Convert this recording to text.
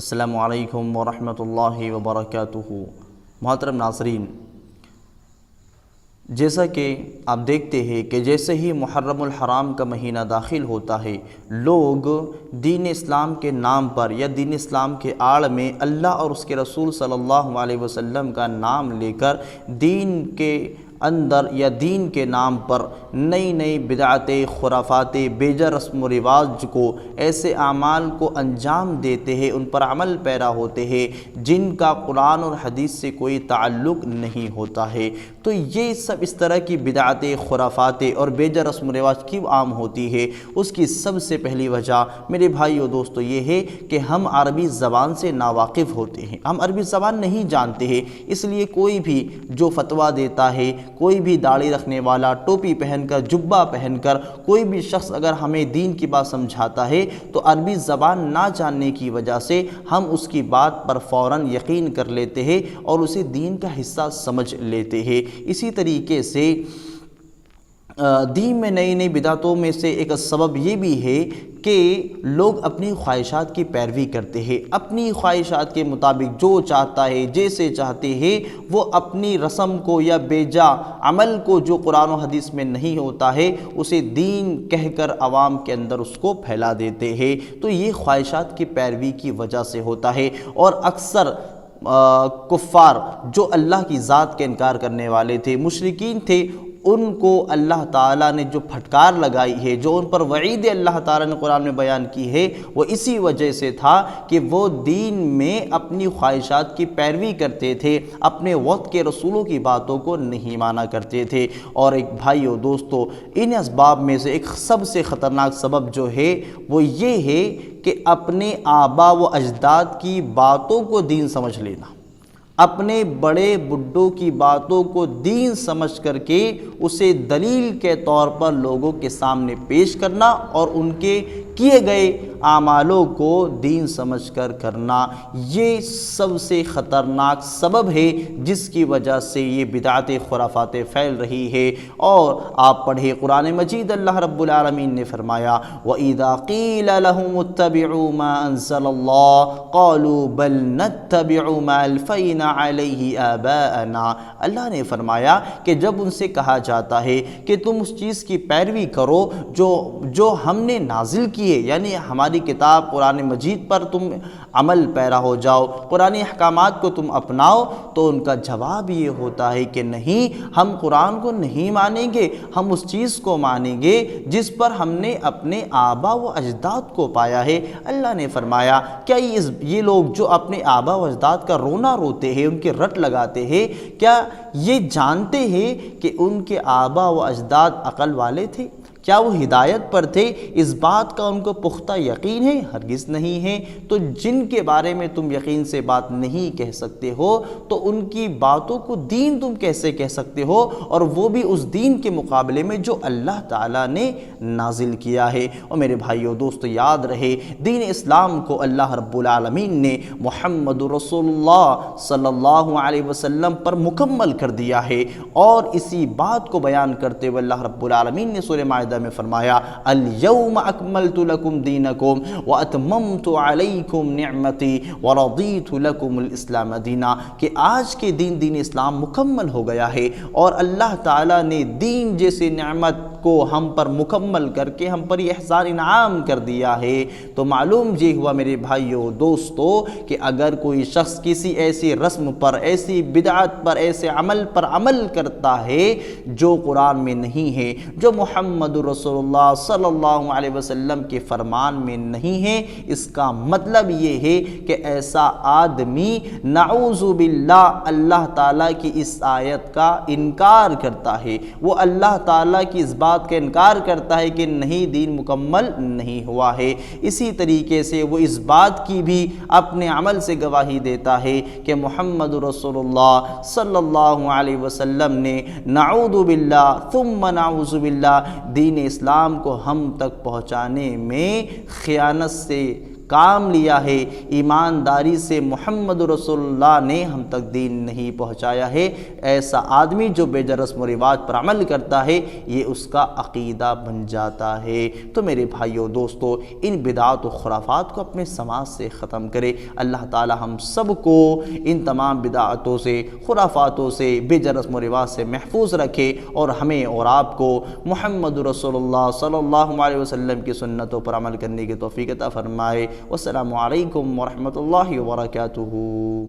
السلام علیکم ورحمۃ اللہ وبرکاتہ۔ محترم ناظرین، جیسا کہ آپ دیکھتے ہیں کہ جیسے ہی محرم الحرام کا مہینہ داخل ہوتا ہے، لوگ دین اسلام کے نام پر یا دین اسلام کے آڑ میں اللہ اور اس کے رسول صلی اللہ علیہ وسلم کا نام لے کر دین کے اندر یا دین کے نام پر نئی نئی بدعتیں، خرافاتیں، بیجا رسم و رواج کو، ایسے اعمال کو انجام دیتے ہیں، ان پر عمل پیرا ہوتے ہیں جن کا قرآن اور حدیث سے کوئی تعلق نہیں ہوتا ہے۔ تو یہ سب اس طرح کی بدعتیں، خرافاتیں اور بیجا رسم و رواج کیوں عام ہوتی ہے؟ اس کی سب سے پہلی وجہ میرے بھائیو دوستو یہ ہے کہ ہم عربی زبان سے ناواقف ہوتے ہیں، ہم عربی زبان نہیں جانتے ہیں۔ اس لیے کوئی بھی جو فتویٰ دیتا ہے، کوئی بھی داڑھی رکھنے والا، ٹوپی پہن کر، جبہ پہن کر کوئی بھی شخص اگر ہمیں دین کی بات سمجھاتا ہے تو عربی زبان نہ جاننے کی وجہ سے ہم اس کی بات پر فوراً یقین کر لیتے ہیں اور اسے دین کا حصہ سمجھ لیتے ہیں۔ اسی طریقے سے دین میں نئی نئی بدعتوں میں سے ایک سبب یہ بھی ہے کہ لوگ اپنی خواہشات کی پیروی کرتے ہیں، اپنی خواہشات کے مطابق جو چاہتا ہے، جیسے چاہتے ہیں وہ اپنی رسم کو یا بیجا عمل کو جو قرآن و حدیث میں نہیں ہوتا ہے اسے دین کہہ کر عوام کے اندر اس کو پھیلا دیتے ہیں۔ تو یہ خواہشات کی پیروی کی وجہ سے ہوتا ہے، اور اکثر کفار جو اللہ کی ذات کے انکار کرنے والے تھے، مشرکین تھے، ان کو اللہ تعالیٰ نے جو پھٹکار لگائی ہے، جو ان پر وعید اللہ تعالیٰ نے قرآن میں بیان کی ہے، وہ اسی وجہ سے تھا کہ وہ دین میں اپنی خواہشات کی پیروی کرتے تھے، اپنے وقت کے رسولوں کی باتوں کو نہیں مانا کرتے تھے۔ اور ایک بھائیو دوستو، ان اسباب میں سے ایک سب سے خطرناک سبب جو ہے وہ یہ ہے کہ اپنے آبا و اجداد کی باتوں کو دین سمجھ لینا، اپنے بڑے بڈھوں کی باتوں کو دین سمجھ کر کے اسے دلیل کے طور پر لوگوں کے سامنے پیش کرنا اور ان کے کیے گئے اعمالوں کو دین سمجھ کر کرنا، یہ سب سے خطرناک سبب ہے جس کی وجہ سے یہ بدعتیں، خرافاتیں پھیل رہی ہے۔ اور آپ پڑھیں قرآن مجید، اللہ رب العالمین نے فرمایا وَإِذَا قِيلَ لَهُمُ اتَّبِعُوا مَا أَنزَلَ اللَّهُ قَالُوا بَلْ نَتَّبِعُ مَا أَلْفَيْنَا عَلَيْهِ آبَاءَنَا۔ اللہ نے فرمایا کہ جب ان سے کہا جاتا ہے کہ تم اس چیز کی پیروی کرو جو ہم نے نازل کی ہے، یعنی ہماری کتاب قرآن مجید پر تم عمل پیرا ہو جاؤ، قرآن احکامات کو تم اپناؤ، تو ان کا جواب یہ ہوتا ہے کہ نہیں، ہم قرآن کو نہیں مانیں گے، ہم اس چیز کو مانیں گے جس پر ہم نے اپنے آبا و اجداد کو پایا ہے۔ اللہ نے فرمایا کیا یہ لوگ جو اپنے آبا و اجداد کا رونا روتے ہیں، ان کے رٹ لگاتے ہیں، کیا یہ جانتے ہیں کہ ان کے آبا و اجداد عقل والے تھے؟ کیا وہ ہدایت پر تھے؟ اس بات کا ان کو پختہ یقین ہے؟ ہرگز نہیں ہے۔ تو جن کے بارے میں تم یقین سے بات نہیں کہہ سکتے ہو تو ان کی باتوں کو دین تم کیسے کہہ سکتے ہو، اور وہ بھی اس دین کے مقابلے میں جو اللہ تعالیٰ نے نازل کیا ہے۔ اور میرے بھائیو دوستو، یاد رہے دین اسلام کو اللہ رب العالمین نے محمد رسول اللہ صلی اللہ علیہ وسلم پر مکمل کر دیا ہے، اور اسی بات کو بیان کرتے ہوئے اللہ رب العالمین نے سورہ مائدہ میں فرمایا الیوم اکملت لکم دینکم واتممت علیکم نعمتی ورضیت لکم الاسلام دینا، کہ آج کے دین اسلام مکمل ہو گیا ہے، اور اللہ تعالیٰ نے دین جیسے نعمت کو ہم پر مکمل کر کے ہم پر یہ احسان انعام کر دیا ہے۔ تو معلوم یہ ہوا میرے بھائیو دوستو کہ اگر کوئی شخص کسی ایسی رسم پر، ایسی بدعت پر، ایسے عمل پر عمل کرتا ہے جو قرآن میں نہیں ہے، جو محمد رسول اللہ صلی اللہ علیہ وسلم کے فرمان میں نہیں ہے، اس کا مطلب یہ ہے کہ ایسا آدمی نعوذ باللہ اللہ تعالیٰ کی اس آیت کا انکار کرتا ہے، وہ اللہ تعالیٰ کی اس بات کا انکار کرتا ہے کہ نہیں، دین مکمل نہیں ہوا ہے۔ اسی طریقے سے وہ اس بات کی بھی اپنے عمل سے گواہی دیتا ہے کہ محمد رسول اللہ صلی اللہ علیہ وسلم نے نعوذ باللہ ثم نعوذ باللہ دین اسلام کو ہم تک پہنچانے میں خیانت سے کام لیا ہے، ایمانداری سے محمد رسول اللہ نے ہم تک دین نہیں پہنچایا ہے، ایسا آدمی جو بے جا رسم و رواج پر عمل کرتا ہے یہ اس کا عقیدہ بن جاتا ہے۔ تو میرے بھائیوں دوستو، ان بدعات و خرافات کو اپنے سماج سے ختم کرے۔ اللہ تعالی ہم سب کو ان تمام بدعاتوں سے، خرافاتوں سے، بے جا رسم و رواج سے محفوظ رکھے، اور ہمیں اور آپ کو محمد رسول اللہ صلی اللہ علیہ وسلم کی سنتوں پر عمل کرنے کی توفیق عطا فرمائے۔ والسلام علیکم ورحمۃ اللہ وبرکاتہ۔